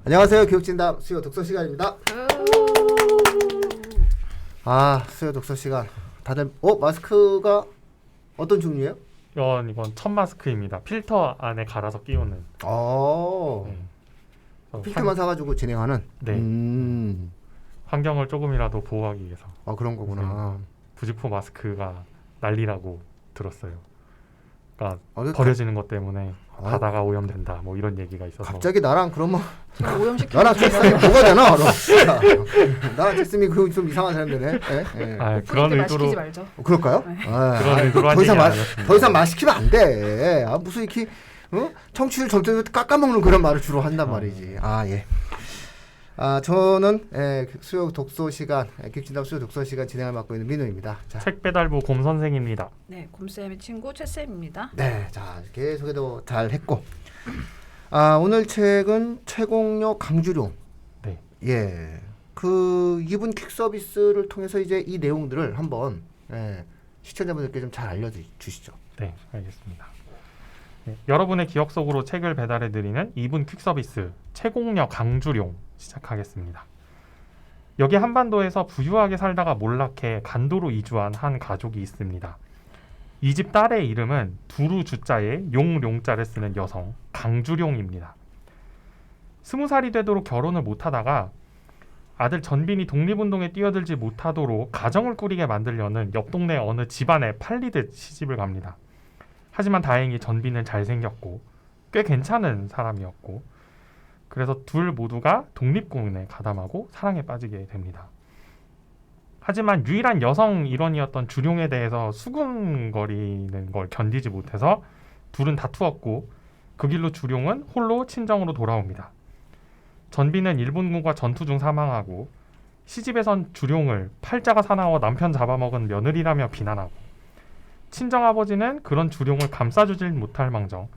안녕하세요. 교육진담 수요 독서 시간입니다. 수요 독서 시간. 다들 마스크가 어떤 종류예요? 이건 첫 마스크입니다. 필터 안에 갈아서 끼우는. 필터만 사가지고 진행하는. 네. 환경을 조금이라도 보호하기 위해서. 그런 거구나. 부직포 마스크가 난리라고 들었어요. 그러니까 그 버려지는 것 때문에 바다가 오염된다. 뭐 이런 얘기가 있어서. 갑자기 나랑 그러면 오염시키는 나랑 책상이 뭐가 되나? 나랑 책상이 좀 이상한 사람들네. 그런 의도로 시키지 말죠. 그럴까요? 네. 그런 의도로 한 더 얘기 이상 아니었습니다. 더 이상 말 시키면 안 돼. 무슨 이렇게 청취율 점점 깎아먹는 그런 말을 주로 한단 말이지. 예. 저는 수요 독서 시간, 교육진담 수요 독서 시간 진행을 맡고 있는 민우입니다. 자. 책 배달부 곰 선생입니다. 네, 곰쌤의 친구 최쌤입니다. 네, 자 이렇게 소개도 잘 했고, 오늘 책은 최공녀 강주룡. 네. 예, 그 이분 퀵 서비스를 통해서 이제 이 내용들을 한번 시청자분들께 좀 잘 알려주시죠. 네, 알겠습니다. 네, 여러분의 기억 속으로 책을 배달해드리는 2분 퀵 서비스 최공녀 강주룡 시작하겠습니다. 여기 한반도에서 부유하게 살다가 몰락해 간도로 이주한 한 가족이 있습니다. 이 집 딸의 이름은 두루 주자에 용룡자를 쓰는 여성 강주룡입니다. 20살이 되도록 결혼을 못하다가 아들 전빈이 독립운동에 뛰어들지 못하도록 가정을 꾸리게 만들려는 옆 동네 어느 집안에 팔리듯 시집을 갑니다. 하지만 다행히 전빈은 잘생겼고 꽤 괜찮은 사람이었고, 그래서 둘 모두가 독립군에 가담하고 사랑에 빠지게 됩니다. 하지만 유일한 여성 일원이었던 주룡에 대해서 수군거리는 걸 견디지 못해서 둘은 다투었고, 그 길로 주룡은 홀로 친정으로 돌아옵니다. 전비는 일본군과 전투 중 사망하고, 시집에선 주룡을 팔자가 사나워 남편 잡아먹은 며느리라며 비난하고, 친정아버지는 그런 주룡을 감싸주질 못할 망정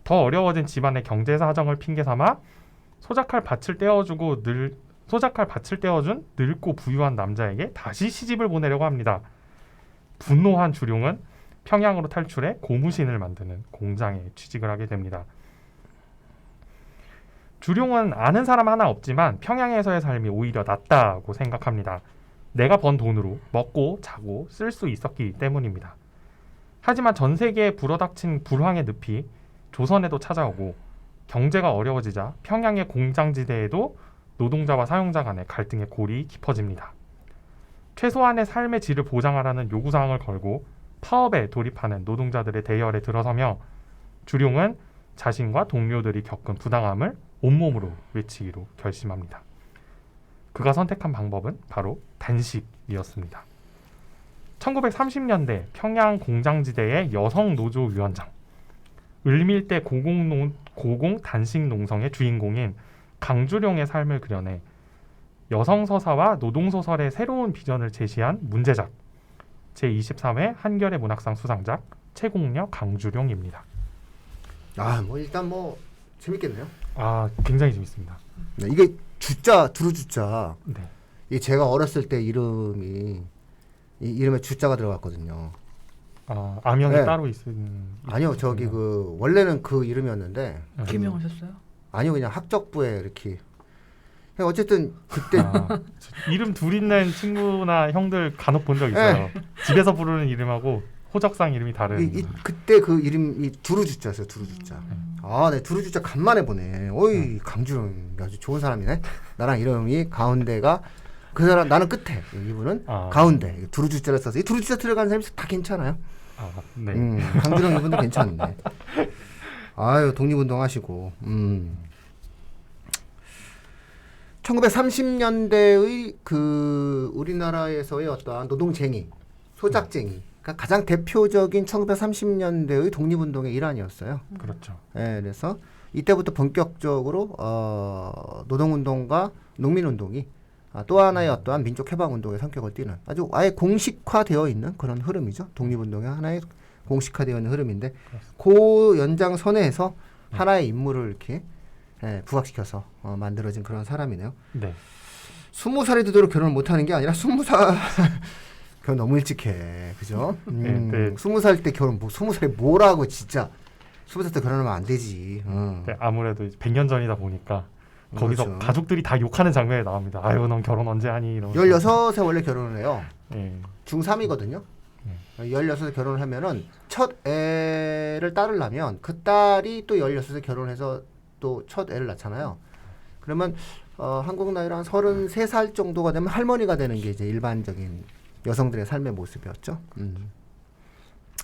더 어려워진 집안의 경제 사정을 핑계삼아 소작할 밭을 떼어준 늙고 부유한 남자에게 다시 시집을 보내려고 합니다. 분노한 주룡은 평양으로 탈출해 고무신을 만드는 공장에 취직을 하게 됩니다. 주룡은 아는 사람 하나 없지만 평양에서의 삶이 오히려 낫다고 생각합니다. 내가 번 돈으로 먹고 자고 쓸 수 있었기 때문입니다. 하지만 전 세계에 불어닥친 불황의 늪이 조선에도 찾아오고, 경제가 어려워지자 평양의 공장지대에도 노동자와 사용자 간의 갈등의 골이 깊어집니다. 최소한의 삶의 질을 보장하라는 요구사항을 걸고 파업에 돌입하는 노동자들의 대열에 들어서며, 주룡은 자신과 동료들이 겪은 부당함을 온몸으로 외치기로 결심합니다. 그가 선택한 방법은 바로 단식이었습니다. 1930년대 평양 공장지대의 여성 노조위원장, 을밀대 고공 단식 농성의 주인공인 강주룡의 삶을 그려내 여성 서사와 노동 소설의 새로운 비전을 제시한 문제작, 제23회 한겨레 문학상 수상작 최공녀 강주룡입니다. 일단 재밌겠네요. 굉장히 재밌습니다. 네, 이게 두루 주자. 네. 이게 제가 어렸을 때 이름에 주자가 들어갔거든요. 아명이 네. 따로 있는. 아니요, 원래는 그 이름이었는데. 개명하셨어요? 아니요, 그냥 학적부에 이렇게. 어쨌든 그때 이름 둘 있는 친구나 형들 간혹 본 적 있어요. 네. 집에서 부르는 이름하고 호적상 이름이 다른. 그때 그 이름이 두루 주자였어요. 두루 주자. 네, 두루 주자 간만에 보네. 강주룡 아주 좋은 사람이네. 나랑 이름이 가운데가 그 사람, 나는 끝에, 이분은 가운데. 두루 주자를 써서 이 두루 주자 들어가는 사람이 다 괜찮아요. 네. 강주룡 이분도 괜찮네. 독립운동 하시고. 1930년대의 우리나라에서의 어떠한 노동쟁이, 소작쟁이, 그러니까 가장 대표적인 1930년대의 독립운동의 일환이었어요. 그렇죠. 그래서 이때부터 본격적으로 노동운동과 농민운동이 또 하나의 어떠한 민족해방운동의 성격을 띠는 아예 공식화되어 있는 그런 흐름이죠. 독립운동의 하나의 공식화되어 있는 흐름인데, 그 연장선에서 하나의 인물을 이렇게 부각시켜서 만들어진 그런 사람이네요. 네. 20살이 되도록 결혼을 못하는 게 아니라 20살 결혼 너무 일찍 해. 그죠? 20살 때 결혼 20살에 뭐라고 진짜 20살 때 결혼하면 안 되지. 네, 아무래도 100년 전이다 보니까 거기서 그렇죠. 가족들이 다 욕하는 장면이 나옵니다. 아유, 넌 결혼 언제 하니? 이러면서. 16에 원래 결혼을 해요. 예. 중3이거든요. 16에 결혼을 하면은 첫 애를 따르려면 그 딸이 또 16에 결혼해서 또 첫 애를 낳잖아요. 그러면 한국 나이로 한 33살 정도가 되면 할머니가 되는 게 이제 일반적인 여성들의 삶의 모습이었죠.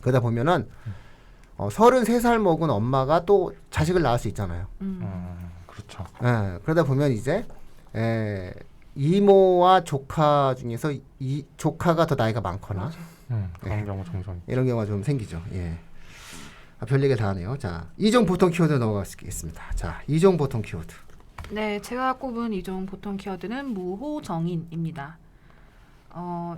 그러다 보면은 33살 먹은 엄마가 또 자식을 낳을 수 있잖아요. 그렇죠. 예, 그러다 보면 이제 이모와 조카 중에서 이 조카가 더 나이가 많거나 그런 경우 종종. 이런 경우가 좀 생기죠. 예. 별 얘기를 다 하네요. 자, 이종 보통 키워드 넘어가겠습니다. 자, 이종 보통 키워드. 네, 제가 꼽은 이종 보통 키워드는 무호정인입니다.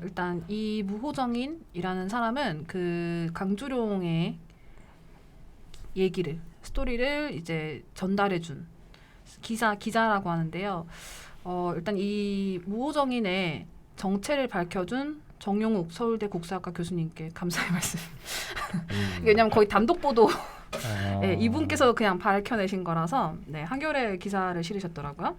일단 이 무호정인이라는 사람은 그 강주룡의 스토리를 이제 전달해준 기자라고 하는데요. 일단 이 무호정인의 정체를 밝혀준 정용욱 서울대 국사학과 교수님께 감사의 말씀. 왜냐하면 거의 단독 보도 네, 이분께서 그냥 밝혀내신 거라서 네, 한겨레 기사를 실으셨더라고요.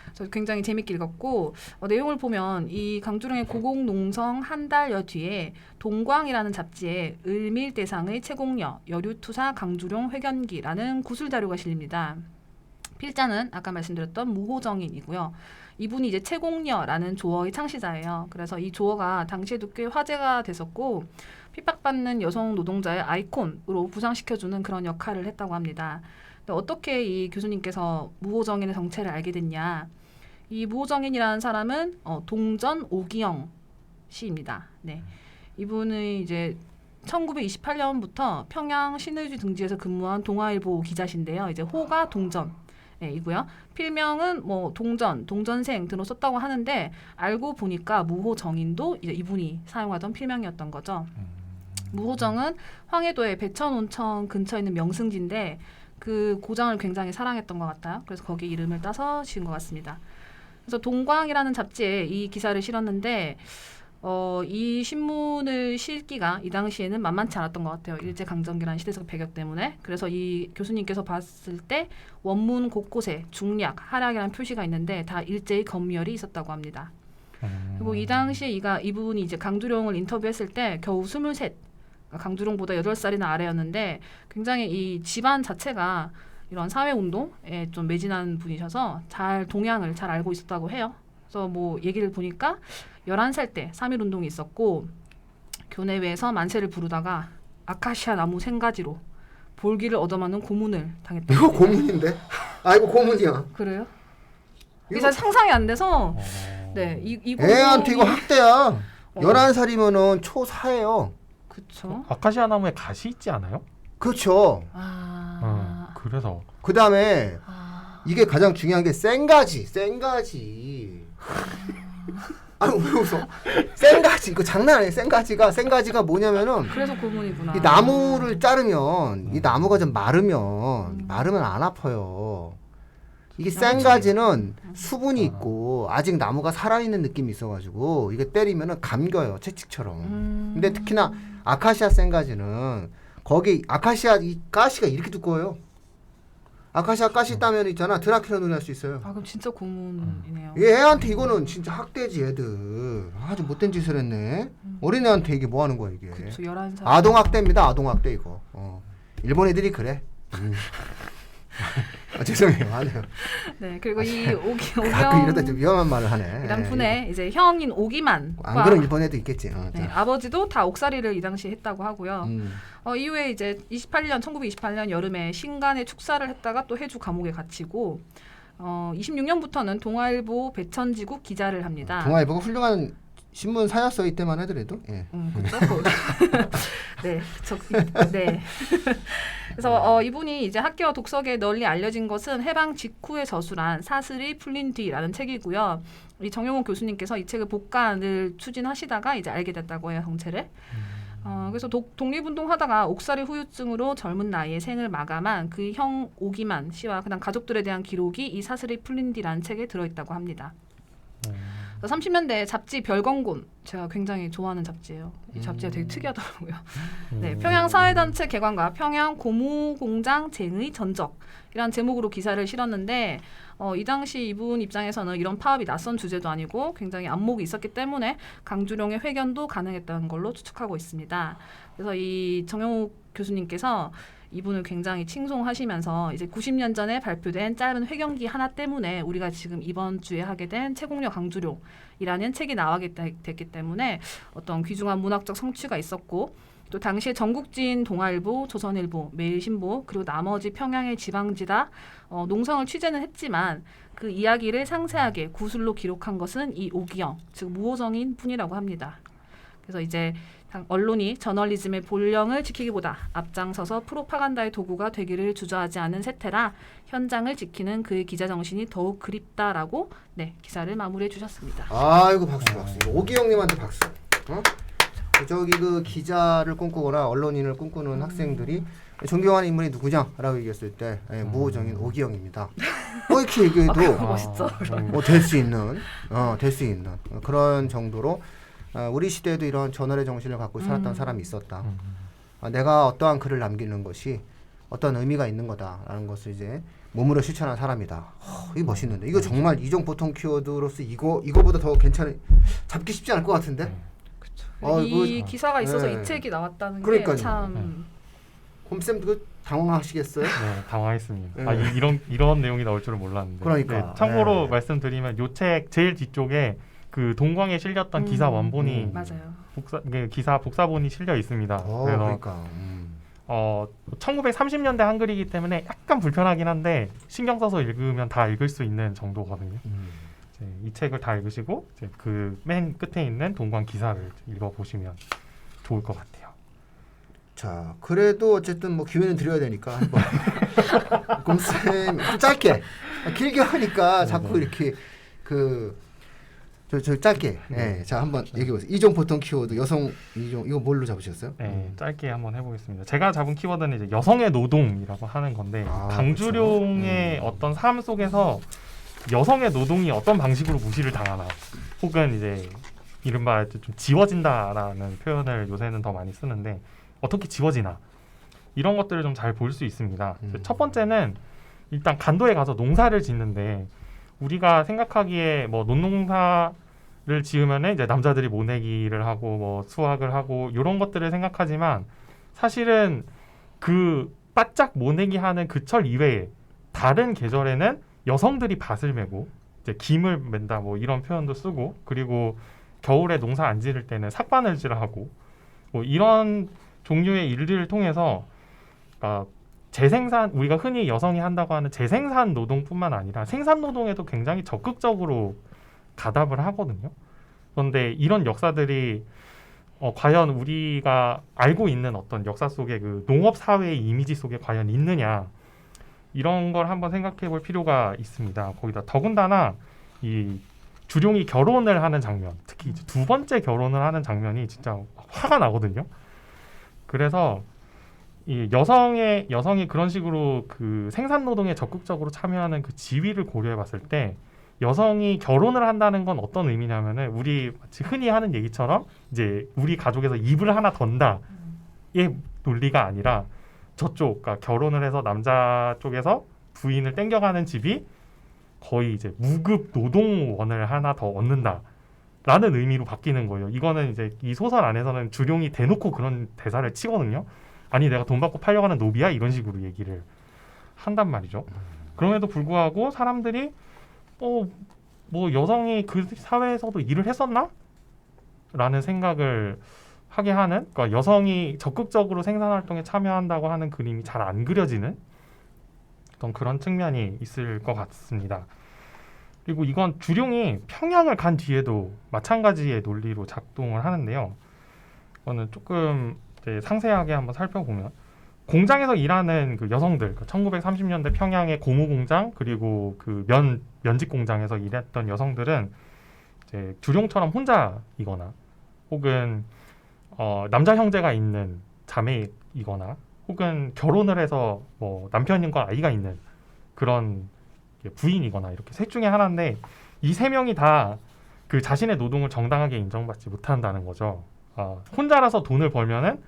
그래서 굉장히 재밌게 읽었고 내용을 보면 이 강주룡의 고공농성 한 달여 뒤에 동광이라는 잡지에 을밀대상의 채공녀 여류투사 강주룡 회견기라는 구술 자료가 실립니다. 필자는 아까 말씀드렸던 무호정인이고요. 이분이 이제 채공녀라는 조어의 창시자예요. 그래서 이 조어가 당시에도 꽤 화제가 됐었고 핍박받는 여성 노동자의 아이콘으로 부상시켜주는 그런 역할을 했다고 합니다. 근데 어떻게 이 교수님께서 무호정인의 정체를 알게 됐냐? 이 무호정인이라는 사람은 동전 오기영 씨입니다. 네, 이분은 이제 1928년부터 평양 신의주 등지에서 근무한 동아일보 기자신데요. 이제 호가 동전. 네, 이고요. 필명은 뭐 동전생 등으로 썼다고 하는데 알고 보니까 무호정인도 이제 이분이 사용하던 필명이었던 거죠. 무호정은 황해도의 배천온천 근처에 있는 명승지인데 그 고장을 굉장히 사랑했던 것 같아요. 그래서 거기 이름을 따서 지은 것 같습니다. 그래서 동광이라는 잡지에 이 기사를 실었는데 이 신문을 실기가 이 당시에는 만만치 않았던 것 같아요. 일제강점기라는 시대적 배경 때문에. 그래서 이 교수님께서 봤을 때 원문 곳곳에 중략, 하략이라는 표시가 있는데 다 일제의 검열이 있었다고 합니다. 그리고 이 당시에 이분이 이제 강주룡을 인터뷰했을 때 겨우 23, 강주룡보다 8살이나 아래였는데 굉장히 이 집안 자체가 이런 사회운동에 좀 매진한 분이셔서 동향을 잘 알고 있었다고 해요. 그래서 뭐 얘기를 보니까 11살 때 3.1운동이 있었고 교내외에서 만세를 부르다가 아카시아 나무 생가지로 볼기를 얻어맞는 고문을 당했다. 이거 고문인데? 아, 이거 고문이야. 그래요? 이게 잘 상상이 안 돼서 네, 이 애한테 이거 학대야. 11살이면은 초4예요. 그렇죠. 아카시아 나무에 가시 있지 않아요? 그렇죠. 그래서 그 다음에 이게 가장 중요한 게 생가지. 아니 왜 웃어? 생가지 이거 장난 아니에요. 생가지가 뭐냐면은 그래서 고문이구나. 이 나무를 자르면 이 나무가 좀 마르면 안 아파요. 이게 생가지는 수분이 있고 아직 나무가 살아있는 느낌이 있어가지고 이게 때리면은 감겨요. 채찍처럼. 근데 특히나 아카시아 생가지는 거기 아카시아 이 가시가 이렇게 두꺼워요. 아카시아 가시 따면 있잖아. 드라큘라 눈이 할 수 있어요. 그럼 진짜 고문이네요. 얘한테 이거는 진짜 학대지 애들. 아주 못된 짓을 했네. 어린애한테 이게 뭐 하는 거야 이게. 그렇죠. 11살. 아동학대입니다. 아동학대 이거. 일본 애들이 그래. 죄송해요. 아니요. 네, 그리고 이 가끔 이러다 좀 위험한 말을 하네. 이란 분의 이제 형인 오기만. 안 그런 일본 애도 있겠지. 네, 아버지도 다 옥살이를 이 당시에 했다고 하고요. 이후에 이제 1928년 여름에 신간에 축사를 했다가 또 해주 감옥에 gat히고 26년부터는 동아일보 배천지국 기자를 합니다. 동아일보가 훌륭한 신문사였어 이때만 하더라도. 예. 그렇죠. 네, 네. 그래서 이분이 이제 학계와 독서계에 널리 알려진 것은 해방 직후에 저술한 사슬이 풀린 뒤라는 책이고요. 이 정용호 교수님께서 이 책을 복간을 추진하시다가 이제 알게 됐다고 해요, 정체를. 그래서 독립운동하다가 옥살이 후유증으로 젊은 나이에 생을 마감한 그 형 오기만 씨와 그다음 가족들에 대한 기록이 이 사슬이 풀린 뒤라는 책에 들어있다고 합니다. 30년대 잡지 별건곤 제가 굉장히 좋아하는 잡지예요. 이 잡지가 되게 특이하더라고요. 네, 평양 사회단체 개관과 평양 고무공장 쟁의 전적이라는 제목으로 기사를 실었는데 이 당시 이분 입장에서는 이런 파업이 낯선 주제도 아니고 굉장히 안목이 있었기 때문에 강주룡의 회견도 가능했다는 걸로 추측하고 있습니다. 그래서 이 정영욱 교수님께서 이분을 굉장히 칭송하시면서 이제 90년 전에 발표된 짧은 회견기 하나 때문에 우리가 지금 이번 주에 하게 된 채공력 강주룡이라는 책이 나오게 됐기 때문에 어떤 귀중한 문학적 성취가 있었고 또 당시에 전국진 동아일보, 조선일보, 매일신보 그리고 나머지 평양의 지방지다 농성을 취재는 했지만 그 이야기를 상세하게 구술로 기록한 것은 이 오기영, 즉 무호정인 뿐이라고 합니다. 그래서 이제 언론이 저널리즘의 본령을 지키기보다 앞장서서 프로파간다의 도구가 되기를 주저하지 않은 세태라 현장을 지키는 그의 기자 정신이 더욱 그립다라고 기사를 마무리해 주셨습니다. 아이고 박수. 오기영님한테 박수. 저기 그 기자를 꿈꾸거나 언론인을 꿈꾸는 학생들이 존경하는 인물이 누구냐라고 얘기했을 때 무호정인 오기영입니다. 이렇게 얘기해도 멋있죠. 될 수 있는 그런 정도로 우리 시대에도 이런 저널의 정신을 갖고 살았던 사람이 있었다. 내가 어떠한 글을 남기는 것이 어떤 의미가 있는 거다라는 것을 이제 몸으로 실천한 사람이다. 이거 멋있는데 이거 정말 이종 보통 키워드로서 이거보다 더 잡기 쉽지 않을 것 같은데. 이 기사가 있어서 이 책이 나왔다는 그러니까요. 게 참. 홈쌤도 당황하시겠어요? 네, 당황했습니다. 네. 이런 내용이 나올 줄은 몰랐는데. 그러니까. 참고로 말씀드리면 이 책 제일 뒤쪽에 그 동광에 실렸던 기사 원본이 맞아요. 기사 복사본이 실려 있습니다. 그래서 그러니까. 1930년대 한글이기 때문에 약간 불편하긴 한데 신경 써서 읽으면 다 읽을 수 있는 정도거든요. 이 책을 다 읽으시고 그 맨 끝에 있는 동광 기사를 읽어보시면 좋을 것 같아요. 자, 그래도 어쨌든 뭐 기회는 드려야 되니까 한번 곰쌤 좀 짧게 길게 하니까 자꾸 이렇게 저 짧게 자 한번 얘기해 보세요. 이종 보통 키워드 여성 이종 이거 뭘로 잡으셨어요? 네, 짧게 한번 해보겠습니다. 제가 잡은 키워드는 이제 여성의 노동이라고 하는 건데 강주룡의 어떤 삶 속에서 여성의 노동이 어떤 방식으로 무시를 당하나 혹은 이제 이른바 좀 지워진다라는 표현을 요새는 더 많이 쓰는데 어떻게 지워지나 이런 것들을 좀 잘 볼 수 있습니다. 첫 번째는 일단 간도에 가서 농사를 짓는데 우리가 생각하기에 뭐 논농사를 지으면은 이제 남자들이 모내기를 하고 뭐 수확을 하고 이런 것들을 생각하지만 사실은 그 바짝 모내기 하는 그 철 이외에 다른 계절에는 여성들이 밭을 메고 이제 김을 맨다 뭐 이런 표현도 쓰고 그리고 겨울에 농사 안 지을 때는 삭바늘질을 하고 뭐 이런 종류의 일들을 통해서 재생산 우리가 흔히 여성이 한다고 하는 재생산 노동뿐만 아니라 생산 노동에도 굉장히 적극적으로 가담을 하거든요. 그런데 이런 역사들이 과연 우리가 알고 있는 어떤 역사 속에 그 농업 사회의 이미지 속에 과연 있느냐 이런 걸 한번 생각해 볼 필요가 있습니다. 거기다 더군다나 이 주룡이 결혼을 하는 장면, 특히 이제 두 번째 결혼을 하는 장면이 진짜 화가 나거든요. 그래서 이 여성이 그런 식으로 그 생산 노동에 적극적으로 참여하는 그 지위를 고려해 봤을 때 여성이 결혼을 한다는 건 어떤 의미냐면은 우리 흔히 하는 얘기처럼 이제 우리 가족에서 이불 하나 던다의 논리가 아니라 저쪽, 그러니까 결혼을 해서 남자 쪽에서 부인을 땡겨가는 집이 거의 이제 무급 노동원을 하나 더 얻는다라는 의미로 바뀌는 거예요. 이거는 이제 이 소설 안에서는 주룡이 대놓고 그런 대사를 치거든요. 아니 내가 돈 받고 팔려가는 노비야 이런 식으로 얘기를 한단 말이죠. 그럼에도 불구하고 사람들이 뭐 여성이 그 사회에서도 일을 했었나? 라는 생각을 하게 하는 그러니까 여성이 적극적으로 생산활동에 참여한다고 하는 그림이 잘 안 그려지는 어떤 그런 측면이 있을 것 같습니다. 그리고 이건 주룡이 평양을 간 뒤에도 마찬가지의 논리로 작동을 하는데요. 이거는 조금 이제 상세하게 한번 살펴보면 공장에서 일하는 그 여성들 1930년대 평양의 고무 공장 그리고 그 면직 공장에서 일했던 여성들은 이제 주룡처럼 혼자이거나 혹은 남자 형제가 있는 자매이거나 혹은 결혼을 해서 뭐 남편과 아이가 있는 그런 부인이거나 이렇게 셋 중에 하나인데 이 세 명이 다 그 자신의 노동을 정당하게 인정받지 못한다는 거죠. 혼자라서 돈을 벌면은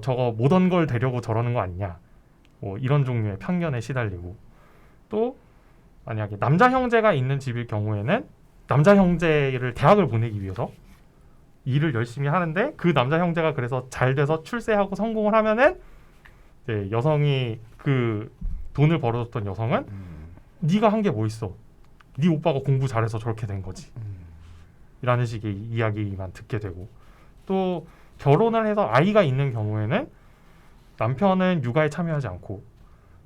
저거 못한 걸 되려고 저러는 거 아니냐. 뭐 이런 종류의 편견에 시달리고 또 만약에 남자 형제가 있는 집일 경우에는 남자 형제를 대학을 보내기 위해서 일을 열심히 하는데 그 남자 형제가 그래서 잘 돼서 출세하고 성공을 하면은 이제 여성이 그 돈을 벌어줬던 여성은 네가 한 게 뭐 있어? 네 오빠가 공부 잘해서 저렇게 된 거지. 이라는 식의 이야기만 듣게 되고 또 결혼을 해서 아이가 있는 경우에는 남편은 육아에 참여하지 않고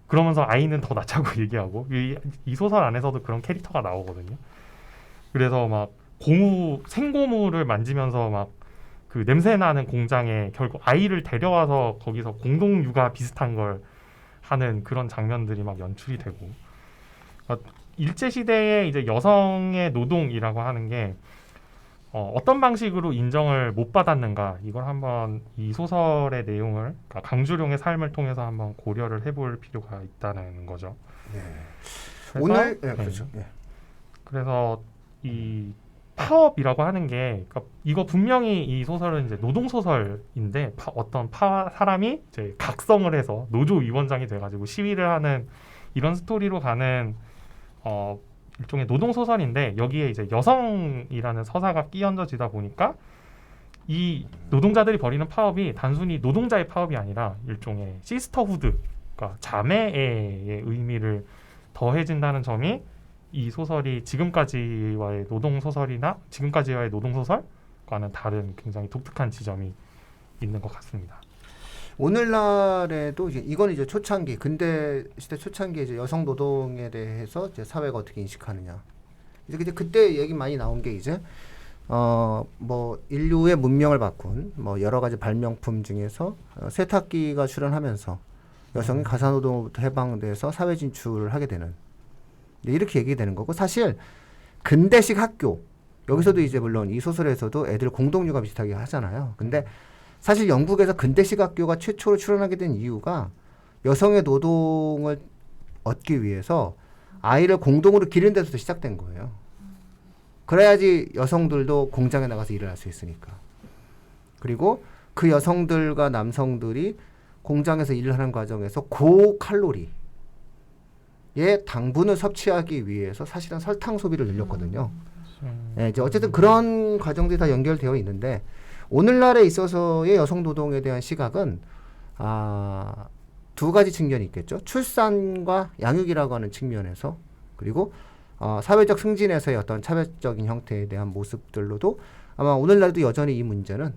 그러면서 아이는 더 낳자고 얘기하고 이 소설 안에서도 그런 캐릭터가 나오거든요. 그래서 막 생고무를 만지면서 막 그 냄새 나는 공장에 결국 아이를 데려와서 거기서 공동 육아 비슷한 걸 하는 그런 장면들이 막 연출이 되고 일제 시대에 이제 여성의 노동이라고 하는 게 어떤 방식으로 인정을 못 받았는가 이걸 한번 이 소설의 내용을 그러니까 강주룡의 삶을 통해서 한번 고려를 해볼 필요가 있다는 거죠. 네. 그래서, 오늘 그렇죠. 네. 그래서 이 파업이라고 하는 게 그러니까 이거 분명히 이 소설은 이제 노동 소설인데 어떤 사람이 이제 각성을 해서 노조 위원장이 돼가지고 시위를 하는 이런 스토리로 가는 일종의 노동 소설인데 여기에 이제 여성이라는 서사가 끼얹어지다 보니까 이 노동자들이 벌이는 파업이 단순히 노동자의 파업이 아니라 일종의 시스터후드, 그러니까 자매의 의미를 더해진다는 점이 이 소설이 지금까지와의 노동 소설이나 지금까지와의 노동 소설과는 다른 굉장히 독특한 지점이 있는 것 같습니다. 오늘날에도 이건 이제 초창기 근대 시대 초창기 이제 여성 노동에 대해서 이제 사회가 어떻게 인식하느냐. 이제 그때 얘기 많이 나온 게 이제 뭐 인류의 문명을 바꾼 뭐 여러 가지 발명품 중에서 세탁기가 출현하면서 여성이 가사노동으로부터 해방돼서 사회 진출을 하게 되는 이렇게 얘기되는 거고 사실 근대식 학교 여기서도 이제 물론 이 소설에서도 애들 공동육아 비슷하게 하잖아요. 근데 사실 영국에서 근대식 학교가 최초로 출현하게 된 이유가 여성의 노동을 얻기 위해서 아이를 공동으로 기르는 데서부터 시작된 거예요. 그래야지 여성들도 공장에 나가서 일을 할 수 있으니까. 그리고 그 여성들과 남성들이 공장에서 일을 하는 과정에서 고칼로리의 당분을 섭취하기 위해서 사실은 설탕 소비를 늘렸거든요. 네, 이제 어쨌든 그런 과정들이 다 연결되어 있는데 오늘날에 있어서의 여성 노동에 대한 시각은 두 가지 측면이 있겠죠. 출산과 양육이라고 하는 측면에서 그리고 사회적 승진에서의 어떤 차별적인 형태에 대한 모습들로도 아마 오늘날도 여전히 이 문제는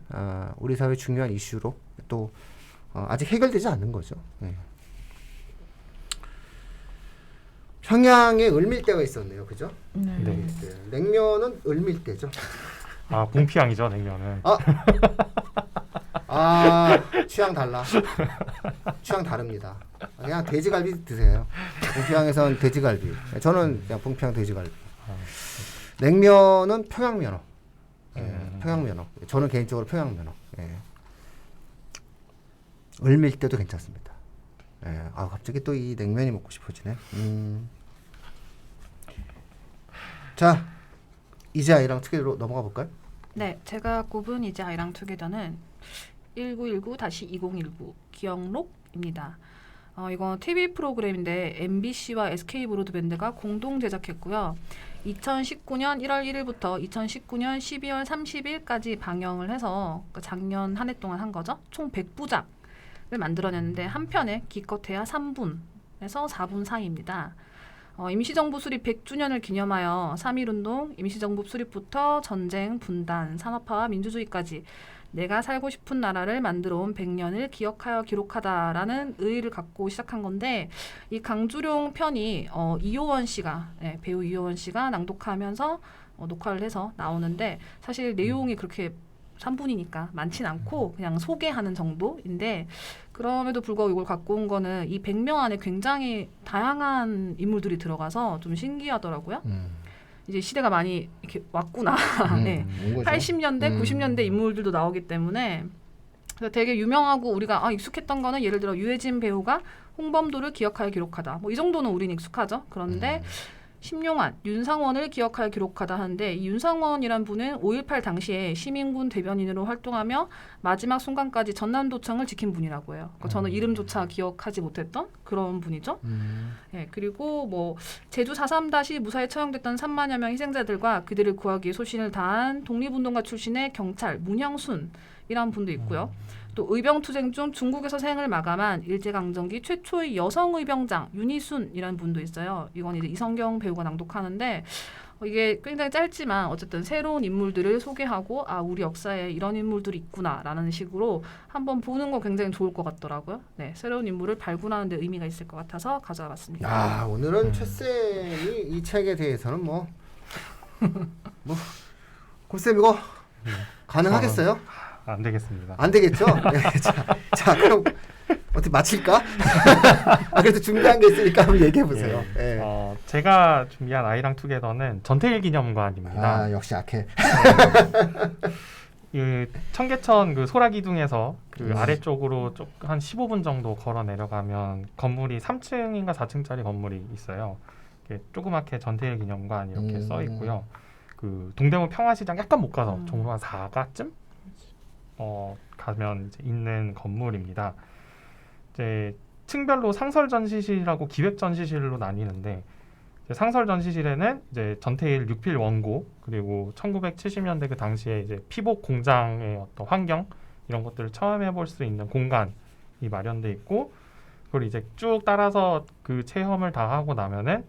우리 사회 중요한 이슈로 또 아직 해결되지 않는 거죠. 네. 평양에 을밀대가 있었네요. 그죠? 네. 네. 냉면은 을밀대죠. 봉피향이죠 냉면은. 취향 달라. 취향 다릅니다. 그냥 돼지갈비 드세요. 봉평에서는 돼지갈비. 저는 그냥 봉평 돼지갈비. 냉면은 평양면허. 평양면허. 저는 개인적으로 평양면허. 을밀대도 괜찮습니다. 갑자기 또 이 냉면이 먹고 싶어지네. 자, 이제 아이랑 투게더로 넘어가 볼까요? 네, 제가 꼽은 이제 아이랑 투게더는 1919-2019 기억록입니다. 이건 TV 프로그램인데 MBC와 SK 브로드밴드가 공동 제작했고요. 2019년 1월 1일부터 2019년 12월 30일까지 방영을 해서 작년 한 해 동안 한 거죠. 총 100부작을 만들어냈는데 한 편에 기껏해야 3분에서 4분 사이입니다. 임시정부 수립 100주년을 기념하여 3.1운동, 임시정부 수립부터 전쟁, 분단, 산업화와 민주주의까지 내가 살고 싶은 나라를 만들어 온 100년을 기억하여 기록하다라는 의의를 갖고 시작한 건데 이 강주룡 편이 이효원 씨가 배우 이효원 씨가 낭독하면서 녹화를 해서 나오는데 사실 내용이 그렇게 3분이니까 많진 않고 그냥 소개하는 정도인데 그럼에도 불구하고 이걸 갖고 온 거는 이 100명 안에 굉장히 다양한 인물들이 들어가서 좀 신기하더라고요. 이제 시대가 많이 이렇게 왔구나. 네. 80년대, 90년대 인물들도 나오기 때문에 그래서 되게 유명하고 우리가 익숙했던 거는 예를 들어 유해진 배우가 홍범도를 기억하여 기록하다. 뭐 이 정도는 우리는 익숙하죠. 그런데 심용환, 윤상원을 기억하여 기록하다 하는데 이 윤상원이란 분은 5.18 당시에 시민군 대변인으로 활동하며 마지막 순간까지 전남도청을 지킨 분이라고 해요. 그러니까 저는 이름조차 기억하지 못했던 그런 분이죠. 예, 그리고 뭐 제주 4.3 무사히 처형됐던 3만여 명 희생자들과 그들을 구하기 위해 소신을 다한 독립운동가 출신의 경찰 문형순이라는 분도 있고요. 또 의병투쟁 중 중국에서 생을 마감한 일제강점기 최초의 여성 의병장 윤희순이라는 분도 있어요. 이건 이제 이성경 배우가 낭독하는데 이게 굉장히 짧지만 어쨌든 새로운 인물들을 소개하고 아 우리 역사에 이런 인물들이 있구나라는 식으로 한번 보는 거 굉장히 좋을 것 같더라고요. 네, 새로운 인물을 발굴하는 데 의미가 있을 것 같아서 가져와봤습니다. 야, 오늘은 최쌤이 이 책에 대해서는 곰쌤 이거 가능하겠어요? 안 되겠습니다. 안 되겠죠? 네, 자, 그럼 어떻게 마칠까? 그래도 준비한 게 있으니까 한번 얘기해 보세요. 예. 예. 제가 준비한 아이랑 투게더는 전태일 기념관입니다. 아, 역시 악해. 그 청계천 그 소라기둥에서 그 아래쪽으로 한 15분 정도 걸어 내려가면 건물이 3층인가 4층짜리 건물이 있어요. 이렇게 조그맣게 전태일 기념관 이렇게 써 있고요. 그 동대문 평화시장 약간 못 가서 종로 한 4가쯤 가면 이제 있는 건물입니다. 이제 층별로 상설 전시실하고 기획 전시실로 나뉘는데 이제 상설 전시실에는 이제 전태일 육필 원고 그리고 1970년대 그 당시에 이제 피복 공장의 어떤 환경 이런 것들을 체험해 볼 수 있는 공간이 마련돼 있고 그걸 이제 쭉 따라서 그 체험을 다 하고 나면은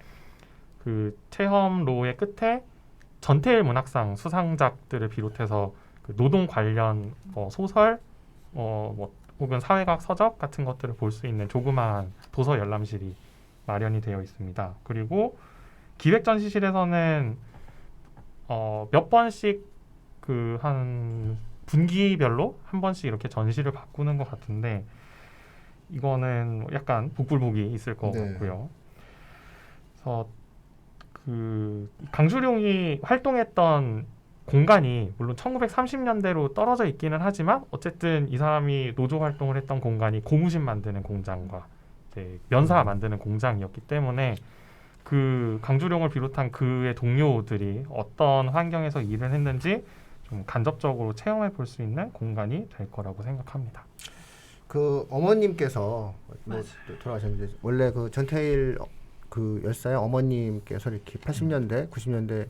그 체험로의 끝에 전태일 문학상 수상작들을 비롯해서 그 노동 관련 소설 혹은 사회학 서적 같은 것들을 볼 수 있는 조그마한 도서 열람실이 마련이 되어 있습니다. 그리고 기획 전시실에서는 몇 번씩 그 한 분기별로 한 번씩 이렇게 전시를 바꾸는 것 같은데 이거는 약간 복불복이 있을 것 같고요. 그래서 그 강주룡이 활동했던 공간이 물론 1930년대로 떨어져 있기는 하지만 어쨌든 이 사람이 노조 활동을 했던 공간이 고무신 만드는 공장과 이제 면사 만드는 공장이었기 때문에 그 강주룡을 비롯한 그의 동료들이 어떤 환경에서 일을 했는지 좀 간접적으로 체험해 볼 수 있는 공간이 될 거라고 생각합니다. 그 어머님께서 돌아가셨는데 원래 그 전태일 그 열사의 어머님께서 이렇게 80년대, 90년대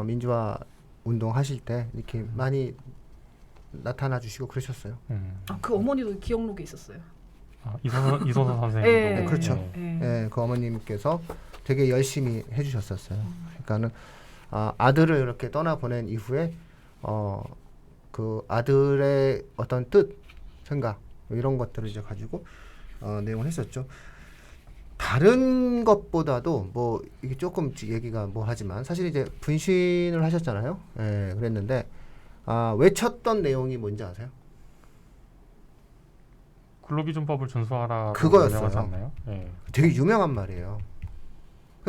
민주화 운동하실 때 이렇게 많이 나타나 주시고 그러셨어요. 그 어머니도 기억록에 있었어요. 이소선 선생님. 네, 그렇죠. 네, 그 어머님께서 되게 열심히 해주셨었어요. 그러니까는 아들을 이렇게 떠나 보낸 이후에 그 아들의 어떤 뜻, 생각 이런 것들을 이제 가지고 내용을 했었죠. 다른 것보다도 뭐 이게 조금 얘기가 하지만 사실 이제 분신을 하셨잖아요. 예, 그랬는데 외쳤던 내용이 뭔지 아세요? 근로기준법을 준수하라. 그거였어요. 네. 되게 유명한 말이에요.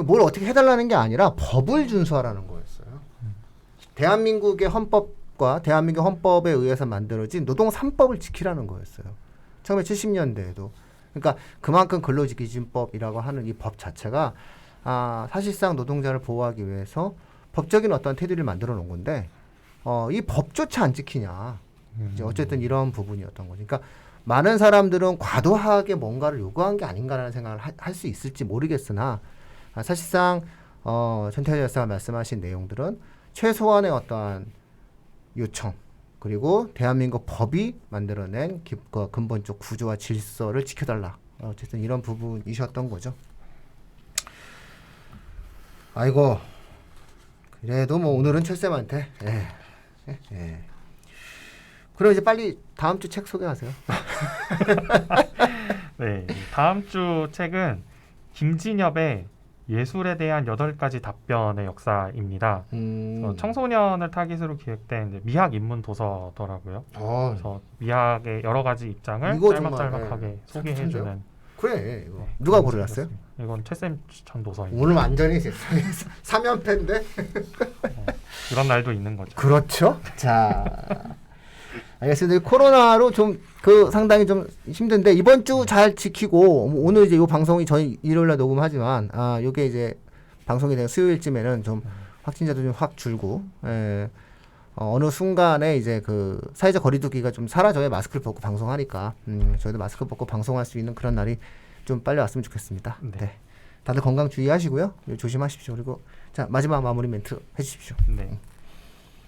뭘 어떻게 해달라는 게 아니라 법을 준수하라는 거였어요. 대한민국의 헌법과 대한민국 헌법에 의해서 만들어진 노동 3법을 지키라는 거였어요. 처음에 70년대에도. 그러니까 그만큼 근로기준법이라고 하는 이 법 자체가 사실상 노동자를 보호하기 위해서 법적인 어떤 테두리를 만들어 놓은 건데 이 법조차 안 지키냐. 이제 어쨌든 이런 부분이었던 거죠. 그러니까 많은 사람들은 과도하게 뭔가를 요구한 게 아닌가라는 생각을 할 수 있을지 모르겠으나 사실상 전태일 열사가 말씀하신 내용들은 최소한의 어떠한 요청 그리고 대한민국 법이 만들어낸 근본적 구조와 질서를 지켜달라. 어쨌든 이런 부분이셨던 거죠. 아이고 그래도 뭐 오늘은 철쌤한테 그럼 이제 빨리 다음 주 책 소개하세요. 네, 다음 주 책은 김진엽의 예술에 대한 8가지 답변의 역사입니다. 청소년을 타깃으로 기획된 이제 미학 입문 도서더라고요. 그래서 미학의 여러 가지 입장을 짤막짤막하게 소개해주는. 그래, 이거 누가 고르셨어요? 이건 최쌤 추천 도서입니다. 오늘 완전히 3연패인데? 이런 날도 있는 거죠. 그렇죠. 자, 알겠습니다. 코로나로 좀 상당히 좀 힘든데 이번 주 잘 지키고 오늘 이제 이 방송이 저희 일요일날 녹음하지만 요게 이제 방송이 된 수요일쯤에는 좀 확진자도 좀 확 줄고 어느 순간에 이제 그 사회적 거리두기가 좀 사라져야 마스크를 벗고 방송하니까 저희도 마스크 벗고 방송할 수 있는 그런 날이 좀 빨리 왔으면 좋겠습니다. 네. 네. 다들 건강 주의하시고요. 조심하십시오. 그리고 자 마지막 마무리 멘트 해주십시오. 네.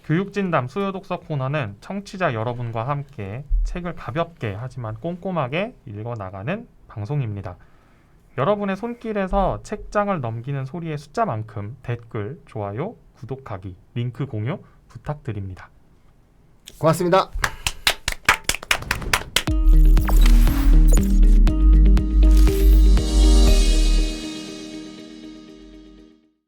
교육진담 수요독서 코너는 청취자 여러분과 함께 책을 가볍게 하지만 꼼꼼하게 읽어나가는 방송입니다. 여러분의 손길에서 책장을 넘기는 소리의 숫자만큼 댓글, 좋아요, 구독하기, 링크 공유 부탁드립니다. 고맙습니다.